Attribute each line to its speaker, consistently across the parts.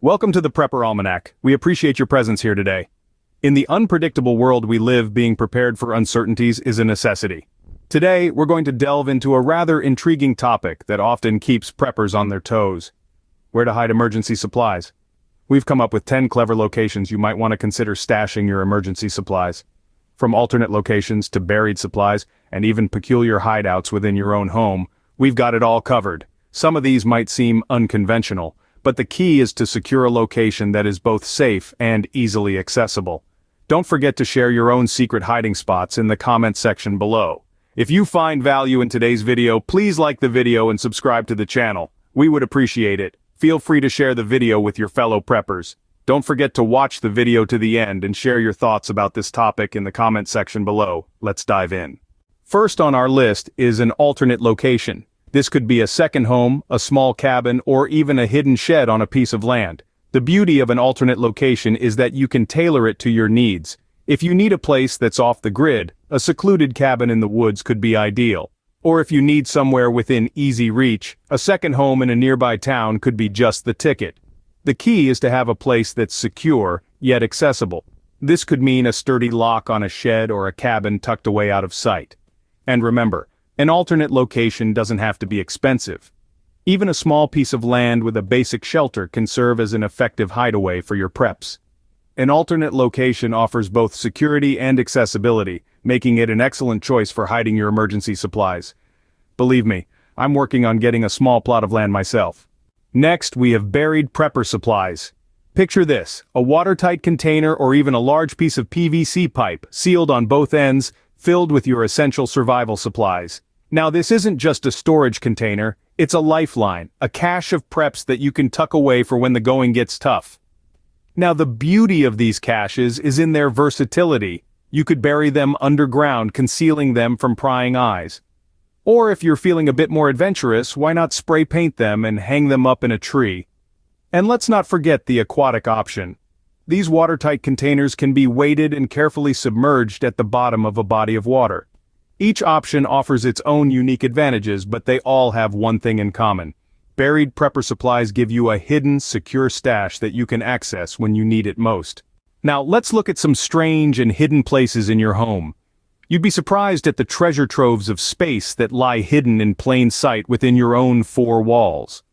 Speaker 1: Welcome to the Prepper Almanac. We appreciate your presence here today. In the unpredictable world we live, being prepared for uncertainties is a necessity. Today, we're going to delve into a rather intriguing topic that often keeps preppers on their toes: where to hide emergency supplies. We've come up with 10 clever locations you might want to consider stashing your emergency supplies. From alternate locations to buried supplies, and even peculiar hideouts within your own home, we've got it all covered. Some of these might seem unconventional, but the key is to secure a location that is both safe and easily accessible. Don't forget to share your own secret hiding spots in the comment section below. If you find value in today's video, please like the video and subscribe to the channel. We would appreciate it. Feel free to share the video with your fellow preppers. Don't forget to watch the video to the end and share your thoughts about this topic in the comment section below. Let's dive in. First on our list is an alternate location. This could be a second home, a small cabin, or even a hidden shed on a piece of land. The beauty of an alternate location is that you can tailor it to your needs. If you need a place that's off the grid, a secluded cabin in the woods could be ideal. Or if you need somewhere within easy reach, a second home in a nearby town could be just the ticket. The key is to have a place that's secure, yet accessible. This could mean a sturdy lock on a shed or a cabin tucked away out of sight. And remember, an alternate location doesn't have to be expensive. Even a small piece of land with a basic shelter can serve as an effective hideaway for your preps. An alternate location offers both security and accessibility, making it an excellent choice for hiding your emergency supplies. Believe me, I'm working on getting a small plot of land myself. Next, we have buried prepper supplies. Picture this: a watertight container or even a large piece of PVC pipe, sealed on both ends, filled with your essential survival supplies. Now, this isn't just a storage container, it's a lifeline, a cache of preps that you can tuck away for when the going gets tough. Now, the beauty of these caches is in their versatility. You could bury them underground, concealing them from prying eyes. Or if you're feeling a bit more adventurous, why not spray paint them and hang them up in a tree? And let's not forget the aquatic option. These watertight containers can be weighted and carefully submerged at the bottom of a body of water. Each option offers its own unique advantages, but they all have one thing in common. Buried prepper supplies give you a hidden, secure stash that you can access when you need it most. Now, let's look at some strange and hidden places in your home. You'd be surprised at the treasure troves of space that lie hidden in plain sight within your own four walls.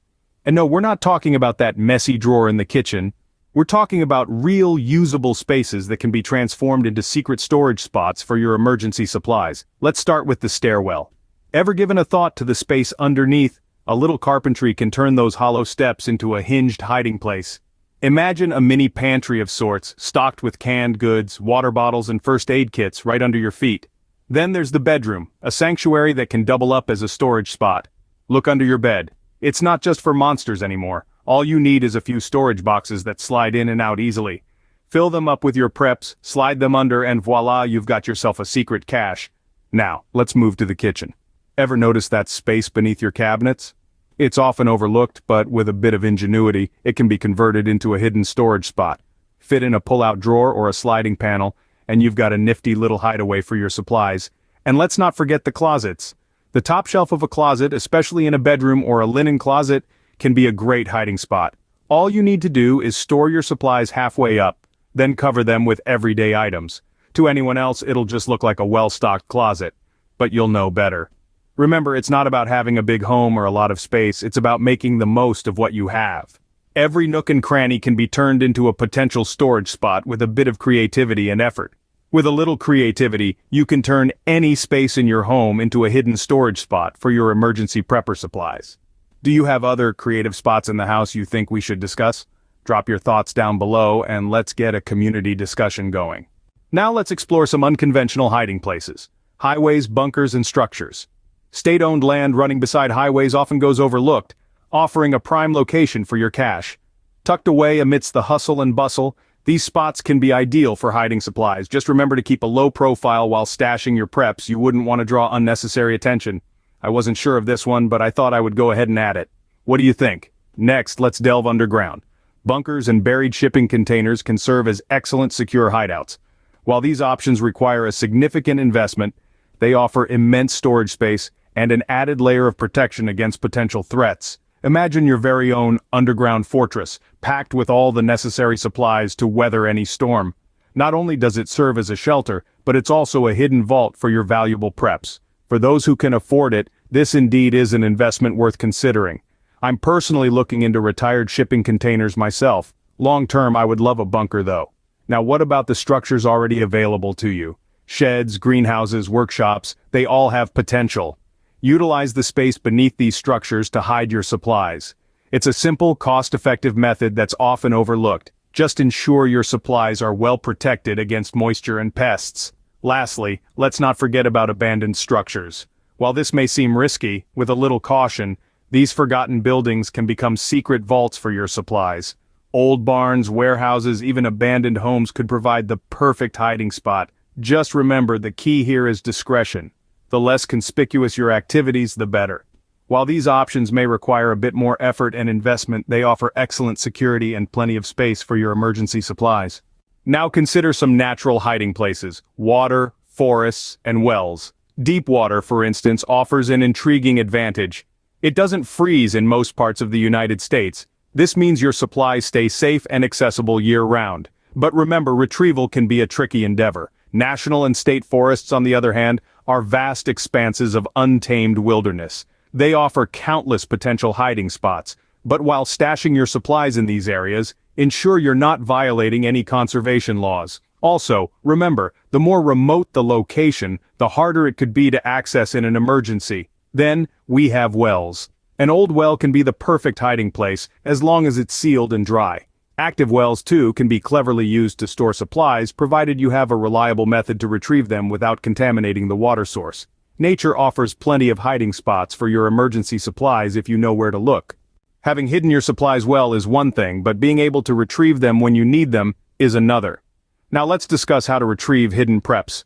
Speaker 1: And no, we're not talking about that messy drawer in the kitchen. We're talking about real, usable spaces that can be transformed into secret storage spots for your emergency supplies. Let's start with the stairwell. Ever given a thought to the space underneath? A little carpentry can turn those hollow steps into a hinged hiding place. Imagine a mini pantry of sorts, stocked with canned goods, water bottles, and first aid kits right under your feet. Then there's the bedroom, a sanctuary that can double up as a storage spot. Look under your bed. It's not just for monsters anymore. All you need is a few storage boxes that slide in and out easily. Fill them up with your preps, slide them under, and voila, you've got yourself a secret cache. Now, let's move to the kitchen. Ever notice that space beneath your cabinets? It's often overlooked, but with a bit of ingenuity, it can be converted into a hidden storage spot. Fit in a pull-out drawer or a sliding panel, and you've got a nifty little hideaway for your supplies. And let's not forget the closets. The top shelf of a closet, especially in a bedroom or a linen closet, can be a great hiding spot. All you need to do is store your supplies halfway up, then cover them with everyday items. To anyone else, it'll just look like a well-stocked closet. But you'll know better. Remember, it's not about having a big home or a lot of space, it's about making the most of what you have. Every nook and cranny can be turned into a potential storage spot with a bit of creativity and effort. With a little creativity, you can turn any space in your home into a hidden storage spot for your emergency prepper supplies. Do you have other creative spots in the house you think we should discuss? Drop your thoughts down below and let's get a community discussion going. Now let's explore some unconventional hiding places. Highways, bunkers, and structures. State-owned land running beside highways often goes overlooked, offering a prime location for your cache. Tucked away amidst the hustle and bustle, these spots can be ideal for hiding supplies. Just remember to keep a low profile while stashing your preps. You wouldn't want to draw unnecessary attention. I wasn't sure of this one, but I thought I would go ahead and add it. What do you think? Next, let's delve underground. Bunkers and buried shipping containers can serve as excellent secure hideouts. While these options require a significant investment, they offer immense storage space and an added layer of protection against potential threats. Imagine your very own underground fortress, packed with all the necessary supplies to weather any storm. Not only does it serve as a shelter, but it's also a hidden vault for your valuable preps. For those who can afford it, this indeed is an investment worth considering. I'm personally looking into retired shipping containers myself. Long term, I would love a bunker though. Now what about the structures already available to you? Sheds, greenhouses, workshops, they all have potential. Utilize the space beneath these structures to hide your supplies. It's a simple, cost-effective method that's often overlooked. Just ensure your supplies are well protected against moisture and pests. Lastly, let's not forget about abandoned structures. While this may seem risky, with a little caution, these forgotten buildings can become secret vaults for your supplies. Old barns, warehouses, even abandoned homes could provide the perfect hiding spot. Just remember, the key here is discretion. The less conspicuous your activities, the better. While these options may require a bit more effort and investment, they offer excellent security and plenty of space for your emergency supplies. Now consider some natural hiding places: water, forests, and wells. Deep water, for instance, offers an intriguing advantage. It doesn't freeze in most parts of the United States. This means your supplies stay safe and accessible year-round. But remember, retrieval can be a tricky endeavor. National and state forests, on the other hand, are vast expanses of untamed wilderness. They offer countless potential hiding spots. But while stashing your supplies in these areas, ensure you're not violating any conservation laws. Also, remember, the more remote the location, the harder it could be to access in an emergency. Then, we have wells. An old well can be the perfect hiding place, as long as it's sealed and dry. Active wells, too, can be cleverly used to store supplies, provided you have a reliable method to retrieve them without contaminating the water source. Nature offers plenty of hiding spots for your emergency supplies if you know where to look. Having hidden your supplies well is one thing, but being able to retrieve them when you need them is another. Now let's discuss how to retrieve hidden preps.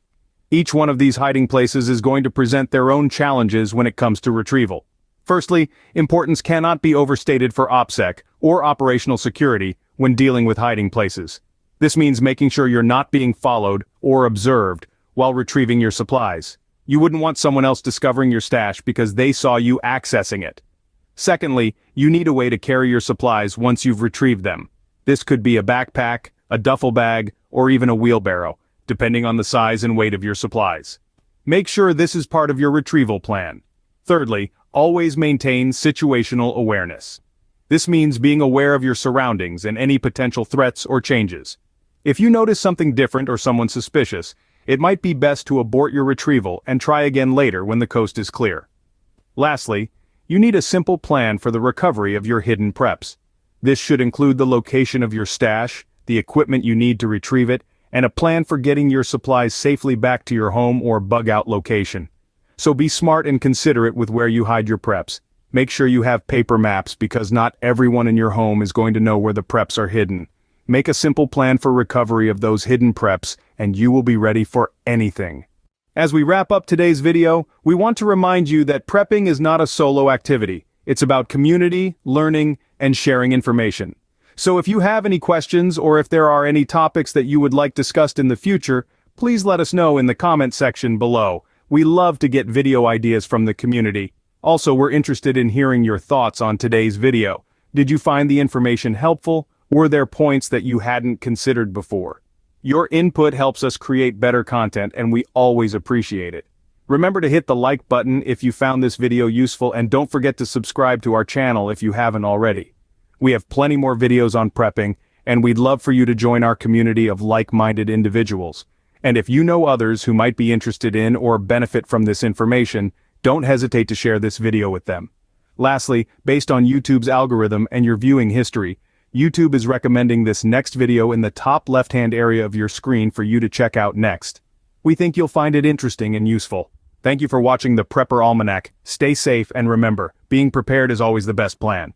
Speaker 1: Each one of these hiding places is going to present their own challenges when it comes to retrieval. Firstly, importance cannot be overstated for OPSEC, or operational security, when dealing with hiding places. This means making sure you're not being followed or observed while retrieving your supplies. You wouldn't want someone else discovering your stash because they saw you accessing it. Secondly, you need a way to carry your supplies once you've retrieved them. This could be a backpack, a duffel bag, or even a wheelbarrow, depending on the size and weight of your supplies. Make sure this is part of your retrieval plan. Thirdly, always maintain situational awareness. This means being aware of your surroundings and any potential threats or changes. If you notice something different or someone suspicious, it might be best to abort your retrieval and try again later when the coast is clear. Lastly, you need a simple plan for the recovery of your hidden preps. This should include the location of your stash, the equipment you need to retrieve it, and a plan for getting your supplies safely back to your home or bug-out location. So be smart and considerate with where you hide your preps. Make sure you have paper maps because not everyone in your home is going to know where the preps are hidden. Make a simple plan for recovery of those hidden preps and you will be ready for anything. As we wrap up today's video, we want to remind you that prepping is not a solo activity. It's about community, learning, and sharing information. So if you have any questions or if there are any topics that you would like discussed in the future, please let us know in the comment section below. We love to get video ideas from the community. Also, we're interested in hearing your thoughts on today's video. Did you find the information helpful? Were there points that you hadn't considered before? Your input helps us create better content and we always appreciate it. Remember to hit the like button if you found this video useful and don't forget to subscribe to our channel if you haven't already. We have plenty more videos on prepping and we'd love for you to join our community of like-minded individuals. And if you know others who might be interested in or benefit from this information, don't hesitate to share this video with them. Lastly, based on YouTube's algorithm and your viewing history, YouTube is recommending this next video in the top left-hand area of your screen for you to check out next. We think you'll find it interesting and useful. Thank you for watching the Prepper Almanac. Stay safe and remember, being prepared is always the best plan.